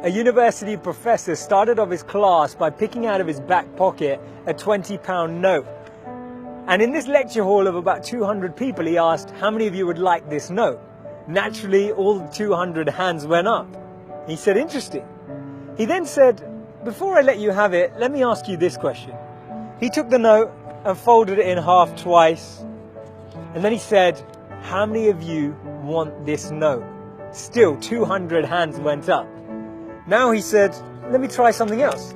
A university professor started off his class by picking out of his back pocket a £20 note. And in this lecture hall of about 200 people, he asked, how many of you would like this note? Naturally, all 200 hands went up. He said, interesting. He then said, before I let you have it, let me ask you this question. He took the note and folded it in half twice. And then he said, how many of you want this note? Still, 200 hands went up. Now he said, let me try something else.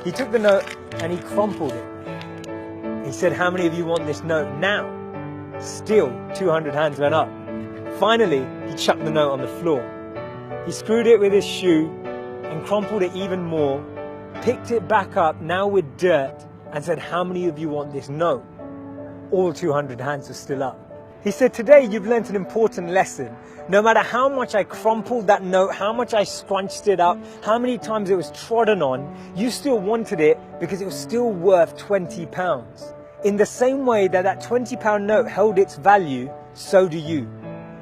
He took the note and he crumpled it. He said, how many of you want this note now? Still, 200 hands went up. Finally, he chucked the note on the floor. He screwed it with his shoe and crumpled it even more, picked it back up, now with dirt, and said, how many of you want this note? All 200 hands were still up. He said, today you've learnt an important lesson. No matter how much I crumpled that note, how much I scrunched it up, how many times it was trodden on, you still wanted it because it was still worth £20. In the same way that that £20 note held its value, so do you.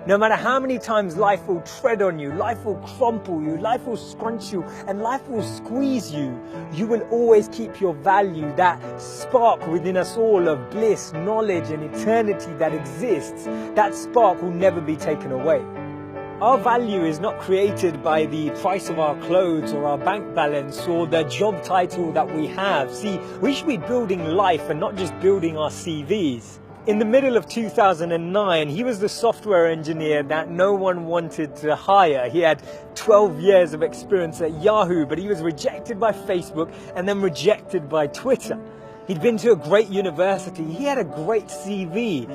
No matter how many times life will tread on you, life will crumple you, life will scrunch you, and life will squeeze you, you will always keep your value, that spark within us all of bliss, knowledge, and eternity that exists. That spark will never be taken away. Our value is not created by the price of our clothes or our bank balance or the job title that we have. See, we should be building life and not just building our CVs. In the middle of 2009, he was the software engineer that no one wanted to hire. He had 12 years of experience at Yahoo, but he was rejected by Facebook and then rejected by Twitter. He'd been to a great university. He had a great CV.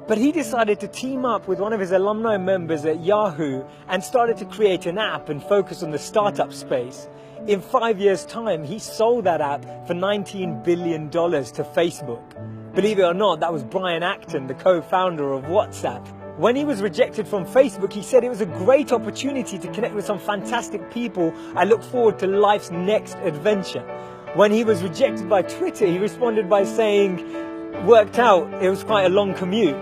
But he decided to team up with one of his alumni members at Yahoo and started to create an app and focus on the startup space. In 5 years' time, he sold that app for $19 billion to Facebook. Believe it or not, that was Brian Acton, the co-founder of WhatsApp. When he was rejected from Facebook, he said it was a great opportunity to connect with some fantastic people. I look forward to life's next adventure. When he was rejected by Twitter, he responded by saying, worked out, it was quite a long commute.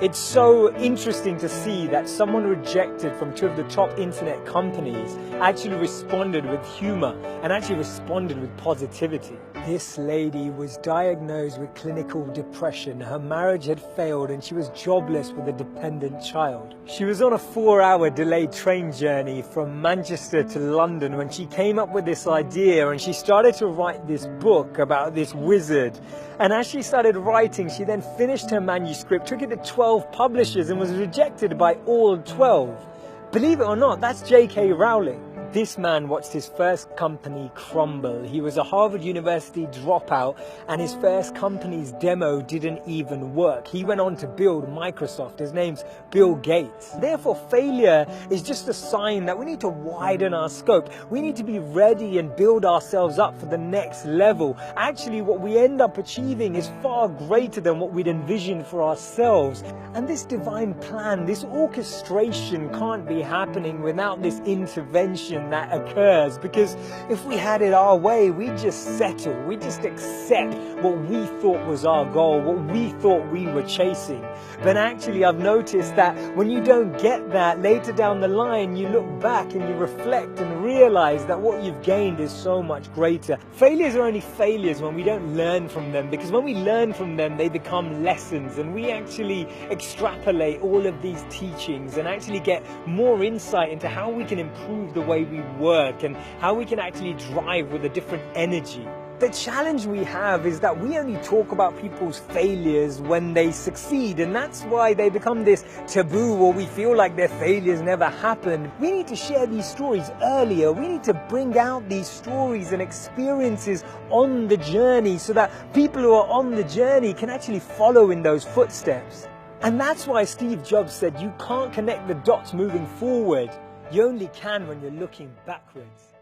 It's so interesting to see that someone rejected from two of the top internet companies actually responded with humor and actually responded with positivity. This lady was diagnosed with clinical depression. Her marriage had failed and she was jobless with a dependent child. She was on a 4-hour delayed train journey from Manchester to London when she came up with this idea, and she started to write this book about this wizard. And as she started writing, she then finished her manuscript, took it to 12 publishers and was rejected by all 12. Believe it or not, that's J.K. Rowling. This man watched his first company crumble. He was a Harvard University dropout and his first company's demo didn't even work. He went on to build Microsoft. His name's Bill Gates. Therefore, failure is just a sign that we need to widen our scope. We need to be ready and build ourselves up for the next level. Actually, what we end up achieving is far greater than what we'd envisioned for ourselves. And this divine plan, this orchestration can't be happening without this intervention that occurs, because if we had it our way, we'd just settle, we'd just accept what we thought was our goal, what we thought we were chasing. But actually, I've noticed that when you don't get that, later down the line, you look back and you reflect and realize that what you've gained is so much greater. Failures are only failures when we don't learn from them, because when we learn from them, they become lessons, and we actually extrapolate all of these teachings and actually get more insight into how we can improve the way we work and how we can actually drive with a different energy. The challenge we have is that we only talk about people's failures when they succeed, and that's why they become this taboo, or we feel like their failures never happened. We need to share these stories earlier. We need to bring out these stories and experiences on the journey so that people who are on the journey can actually follow in those footsteps. And that's why Steve Jobs said you can't connect the dots moving forward. You only can when you're looking backwards.